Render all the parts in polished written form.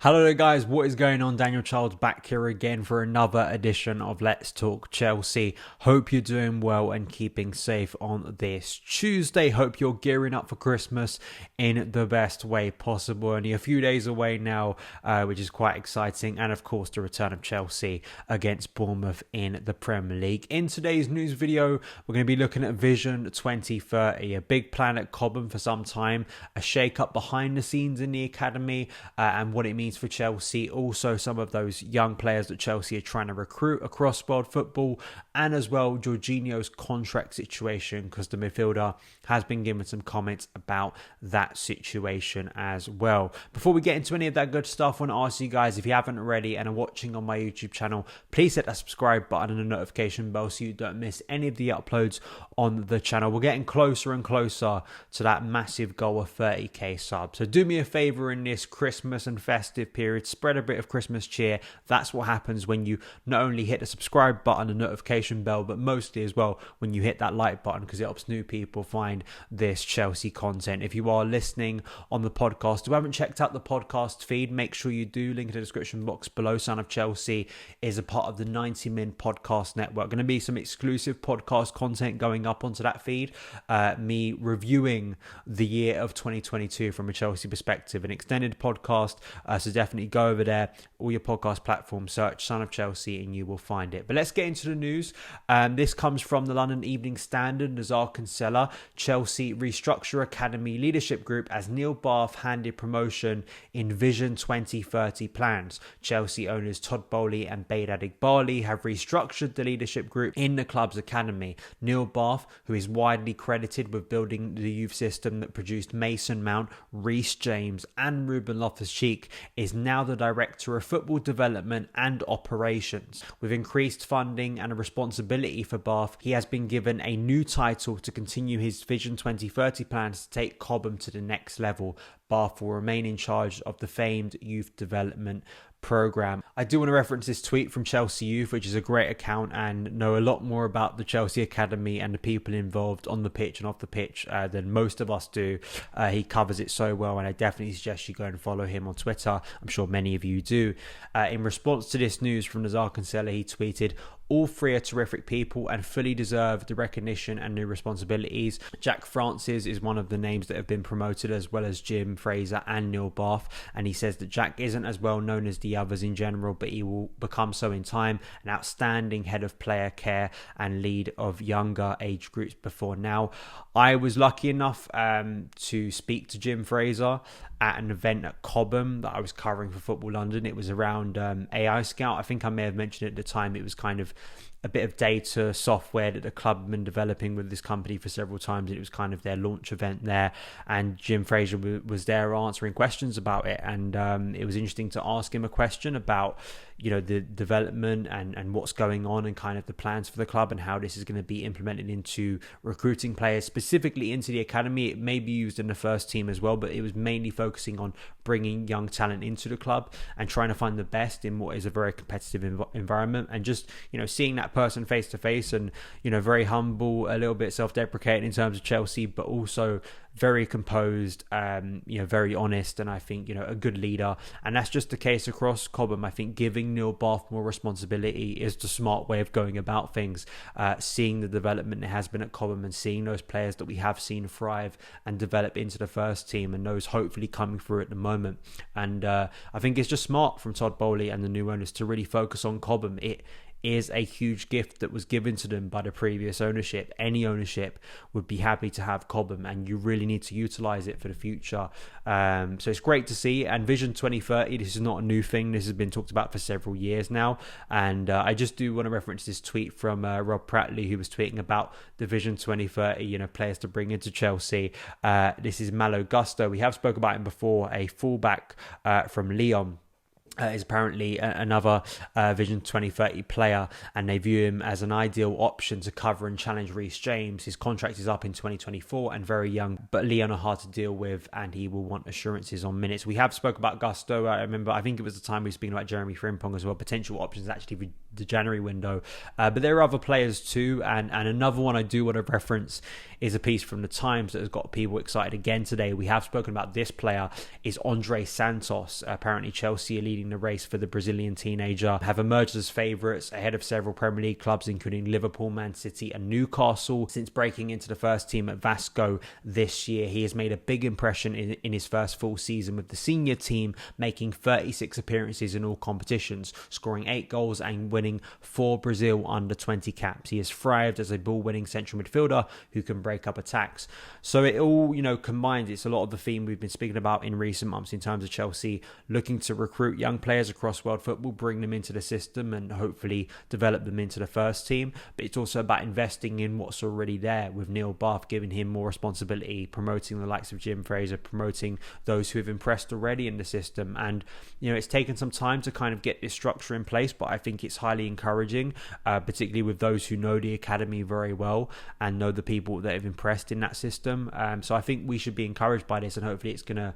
Hello there guys, what is going on? Daniel Childs back here again for another edition of Let's Talk Chelsea. Hope you're doing well and keeping safe on this Tuesday. Hope you're gearing up for Christmas in the best way possible. Only a few days away now, which is quite exciting. And of course, the return of Chelsea against Bournemouth in the Premier League. In today's news video, we're going to be looking at Vision 2030, a big plan at Cobham for some time, a shake-up behind the scenes in the academy, and what it means for Chelsea. Also, some of those young players that Chelsea are trying to recruit across world football, and as well Jorginho's contract situation, because the midfielder has been given some comments about that situation as well. Before we get into any of that good stuff, I want to ask you guys, if you haven't already and are watching on my YouTube channel, please hit that subscribe button and the notification bell so you don't miss any of the uploads on the channel. We're getting closer and closer to that massive goal of 30k subs. So do me a favor in this Christmas and festive period, spread a bit of Christmas cheer. That's what happens when you not only hit the subscribe button and notification bell, but mostly as well when you hit that like button, because it helps new people find this Chelsea content. If you are listening on the podcast, who haven't checked out the podcast feed, make sure you do. Link in the description box below. Son of Chelsea is a part of the 90 Min podcast network. Going to be some exclusive podcast content going up onto that feed. Me reviewing the year of 2022 from a Chelsea perspective, an extended podcast. So definitely go over there, all your podcast platforms, search Son of Chelsea and you will find it. But let's get into the news. This comes from the London Evening Standard. Nazar Kinsella, Chelsea restructure academy leadership group as Neil Bath handed promotion in Vision 2030 plans. Chelsea owners Todd Boehly and Behdad Ighbali have restructured the leadership group in the club's academy. Neil Bath, who is widely credited with building the youth system that produced Mason Mount, Reece James and Ruben Loftus-Cheek, is now the Director of Football Development and Operations. With increased funding and a responsibility for Bath, he has been given a new title to continue his Vision 2030 plans to take Cobham to the next level. Bath will remain in charge of the famed youth development program. I do want to reference this tweet from Chelsea Youth, which is a great account and know a lot more about the Chelsea Academy and the people involved on the pitch and off the pitch than most of us do. He covers it so well, and I definitely suggest you go and follow him on Twitter. I'm sure many of you do. In response to this news from Nazar Kinsella, he tweeted, "All three are terrific people and fully deserve the recognition and new responsibilities. Jack Francis is one of the names that have been promoted, as well as Jim Fraser and Neil Bath." And he says that Jack isn't as well known as the others in general, but he will become so in time. An outstanding head of player care and lead of younger age groups before now. I was lucky enough to speak to Jim Fraser at an event at Cobham that I was covering for Football.London. It was around AI Scout. I think I may have mentioned it at the time. It was kind of a bit of data software that the club had been developing with this company for several times. It was kind of their launch event there, and Jim Fraser was there answering questions about it. And it was interesting to ask him a question about, you know, the development and what's going on and kind of the plans for the club and how this is going to be implemented into recruiting players specifically into the academy. It may be used in the first team as well, but it was mainly focusing on bringing young talent into the club and trying to find the best in what is a very competitive environment. And just, you know, seeing that person face to face and, you know, very humble, a little bit self-deprecating in terms of Chelsea, but also very composed, you know, very honest, and I think, you know, a good leader. And that's just the case across Cobham. I think giving Neil Bath more responsibility is the smart way of going about things. Seeing the development it has been at Cobham and seeing those players that we have seen thrive and develop into the first team, and those hopefully coming through at the moment. And I think it's just smart from Todd Boehly and the new owners to really focus on Cobham. It is a huge gift that was given to them by the previous ownership. Any ownership would be happy to have Cobham, and you really need to utilize it for the future. So it's great to see. And Vision 2030, this is not a new thing. This has been talked about for several years now. And I just do want to reference this tweet from Rob Pratley, who was tweeting about the Vision 2030, you know, players to bring into Chelsea. This is Malo Gusto. We have spoke about him before, a fullback from Lyon. is apparently another Vision 2030 player, and they view him as an ideal option to cover and challenge Reece James. His contract is up in 2024 and very young, but Leon are hard to deal with, and he will want assurances on minutes. We have spoke about Gusto. I think it was the time we were speaking about Jeremy Frimpong as well, potential options actually for the January window. But there are other players too, and another one I do want to reference is a piece from the Times that has got people excited again today. We have spoken about this player, is Andre Santos. Apparently Chelsea are leading the race for the Brazilian teenager, have emerged as favourites ahead of several Premier League clubs including Liverpool, Man City and Newcastle. Since breaking into the first team at Vasco this year, he has made a big impression in his first full season with the senior team, making 36 appearances in all competitions, scoring 8 goals and winning 4 Brazil under 20 caps. He has thrived as a ball-winning central midfielder who can break up attacks. So it all, combined, it's a lot of the theme we've been speaking about in recent months in terms of Chelsea looking to recruit young players across world football, bring them into the system and hopefully develop them into the first team. But it's also about investing in what's already there, with Neil Bath giving him more responsibility, promoting the likes of Jim Fraser, promoting those who have impressed already in the system. And it's taken some time to kind of get this structure in place, but I think it's highly encouraging, particularly with those who know the academy very well and know the people that have impressed in that system. So I think we should be encouraged by this, and hopefully it's going to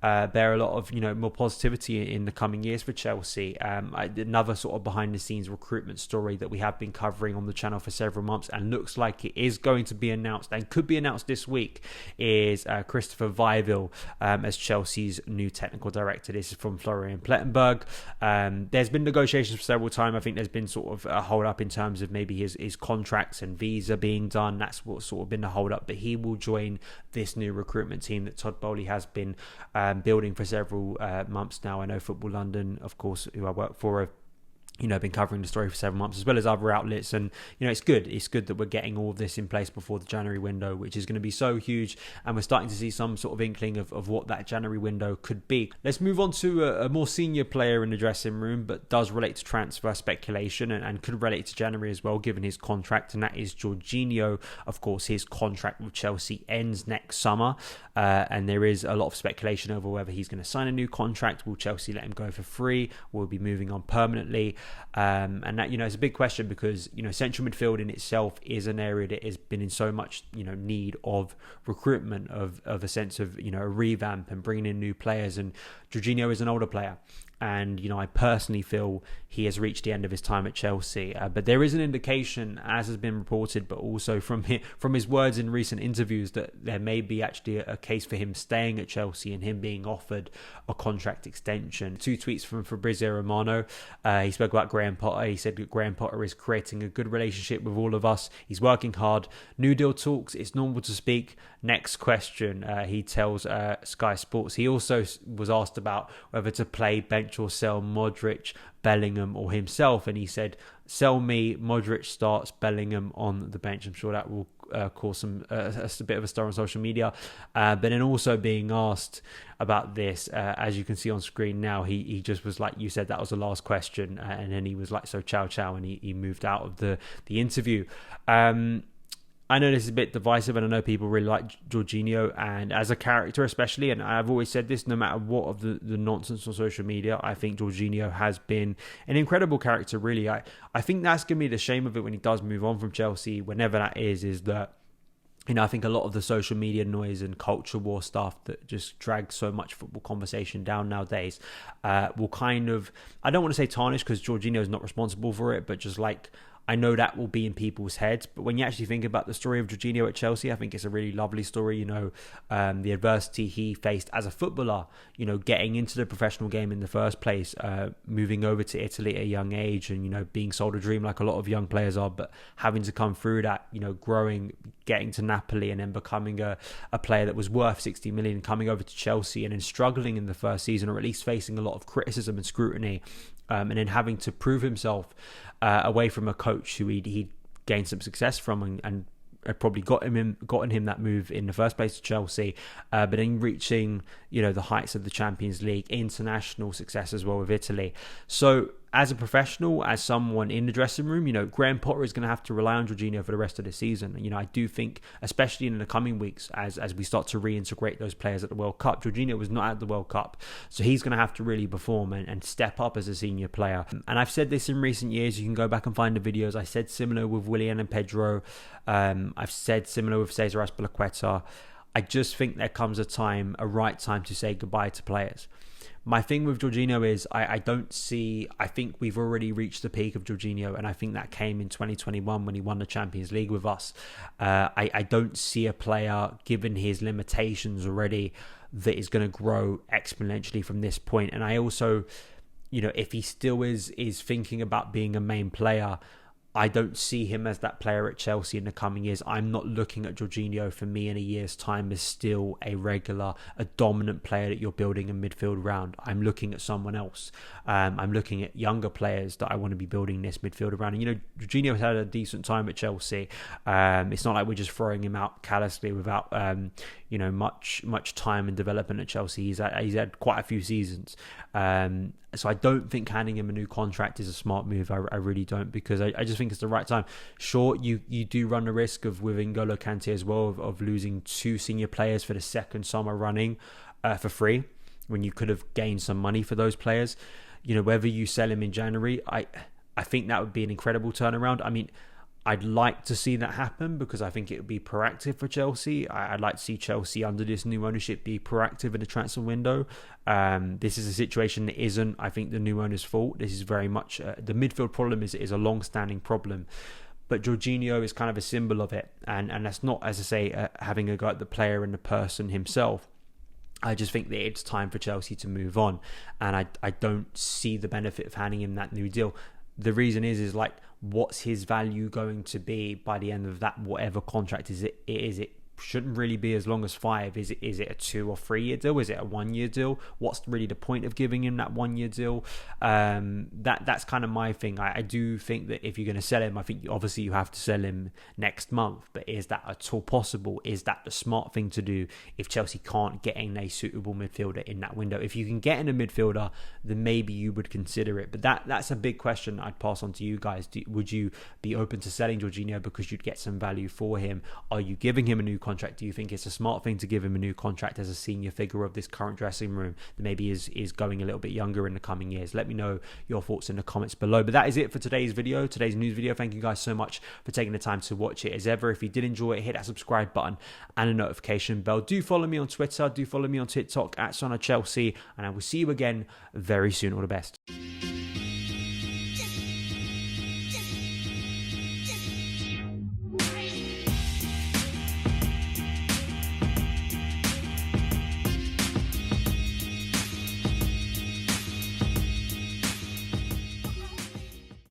bear a lot of more positivity in the coming years for Chelsea. Another sort of behind the scenes recruitment story that we have been covering on the channel for several months and looks like it is going to be announced and could be announced this week is Christopher Weiville as Chelsea's new technical director. This is from Florian Plettenberg. There's been negotiations for several times. I think there's been sort of a hold up in terms of maybe his contracts and visa being done. That's what's sort of been the hold up, but he will join this new recruitment team that Todd Boehly has been building for several months now. I know Football.London, of course, who I work for, have been covering the story for 7 months, as well as other outlets. And, it's good that we're getting all of this in place before the January window, which is going to be so huge. And we're starting to see some sort of inkling of what that January window could be. Let's move on to a more senior player in the dressing room, but does relate to transfer speculation and could relate to January as well, given his contract. And that is Jorginho. Of course, his contract with Chelsea ends next summer. And there is a lot of speculation over whether he's going to sign a new contract. Will Chelsea let him go for free? Will he be moving on permanently? And that, it's a big question because, central midfield in itself is an area that has been in so much, need of recruitment, of a sense of, a revamp and bringing in new players. And Jorginho is an older player. And, I personally feel he has reached the end of his time at Chelsea. But there is an indication, as has been reported, but also from his words in recent interviews, that there may be actually a case for him staying at Chelsea and him being offered a contract extension. 2 tweets from Fabrizio Romano. He spoke about Graham Potter. He said that Graham Potter is creating a good relationship with all of us. He's working hard. New deal talks. It's normal to speak. Next question, he tells Sky Sports. He also was asked about whether to play bench or sell Modric, Bellingham or himself, and he said, sell me, Modric starts, Bellingham on the bench. I'm sure that will cause a bit of a stir on social media. But then also being asked about this, as you can see on screen now, he just was like, you said that was the last question, and then he was like, so ciao, and he moved out of the interview. I know this is a bit divisive, and I know people really like Jorginho, and as a character especially, and I've always said this, no matter what of the nonsense on social media, I think Jorginho has been an incredible character, really. I think that's going to be the shame of it when he does move on from Chelsea, whenever that is that, I think a lot of the social media noise and culture war stuff that just drags so much football conversation down nowadays will kind of, I don't want to say tarnish, because Jorginho is not responsible for it, but just like, I know that will be in people's heads, but when you actually think about the story of Jorginho at Chelsea, I think it's a really lovely story. The adversity he faced as a footballer, getting into the professional game in the first place, moving over to Italy at a young age, and being sold a dream like a lot of young players are, but having to come through that, growing, getting to Napoli, and then becoming a player that was worth 60 million, coming over to Chelsea, and then struggling in the first season, or at least facing a lot of criticism and scrutiny, and then having to prove himself away from a coach who he'd gained some success from and had probably gotten him that move in the first place to Chelsea, but then reaching the heights of the Champions League, international success as well with Italy. So as a professional, as someone in the dressing room, Graham Potter is going to have to rely on Jorginho for the rest of the season. I do think, especially in the coming weeks, as we start to reintegrate those players at the World Cup, Jorginho was not at the World Cup, so he's going to have to really perform and step up as a senior player. And I've said this in recent years. You can go back and find the videos. I said similar with Willian and Pedro. I've said similar with Cesar Azpilicueta. I just think there comes a right time to say goodbye to players. My thing with Jorginho is I think we've already reached the peak of Jorginho, and I think that came in 2021 when he won the Champions League with us. I don't see a player, given his limitations already, that is going to grow exponentially from this point. And I also, if he still is thinking about being a main player, I don't see him as that player at Chelsea in the coming years. I'm not looking at Jorginho, for me, in a year's time as still a dominant player that you're building a midfield around. I'm looking at someone else. I'm looking at younger players that I want to be building this midfield around. And, Jorginho has had a decent time at Chelsea. It's not like we're just throwing him out callously without, much time and development at Chelsea. He's had quite a few seasons. So I don't think handing him a new contract is a smart move. I really don't, because I just think it's the right time. Sure, you do run the risk of, with N'Golo Kante as well, of losing 2 senior players for the second summer running for free, when you could have gained some money for those players. Whether you sell him in January, I think that would be an incredible turnaround. I mean, I'd like to see that happen, because I think it would be proactive for Chelsea. I'd like to see Chelsea under this new ownership be proactive in the transfer window. This is a situation that isn't, I think, the new owner's fault. This is very much the midfield problem is a long-standing problem. But Jorginho is kind of a symbol of it. And that's not, as I say, having a go at the player and the person himself. I just think that it's time for Chelsea to move on. And I don't see the benefit of handing him that new deal. The reason is like, what's his value going to be by the end of that, whatever contract it shouldn't really be as long as 5. Is it a 2 or 3 year deal? Is it a 1 year deal? What's really the point of giving him that 1 year deal? That's kind of my thing. I do think that if you're going to sell him, I think obviously you have to sell him next month. But is that at all possible? Is that the smart thing to do if Chelsea can't get in a suitable midfielder in that window? If you can get in a midfielder, then maybe you would consider it. But that's a big question I'd pass on to you guys. Would you be open to selling Jorginho because you'd get some value for him? Are you giving him a new contract? Do you think it's a smart thing to give him a new contract as a senior figure of this current dressing room that maybe is going a little bit younger in the coming years? Let me know your thoughts in the comments below. But that is it for today's news video. Thank you guys so much for taking the time to watch it. As ever, if you did enjoy it, hit that subscribe button and a notification bell. Do follow me on Twitter. Do follow me on TikTok at SonOfChelsea. And I will see you again very soon. All the best.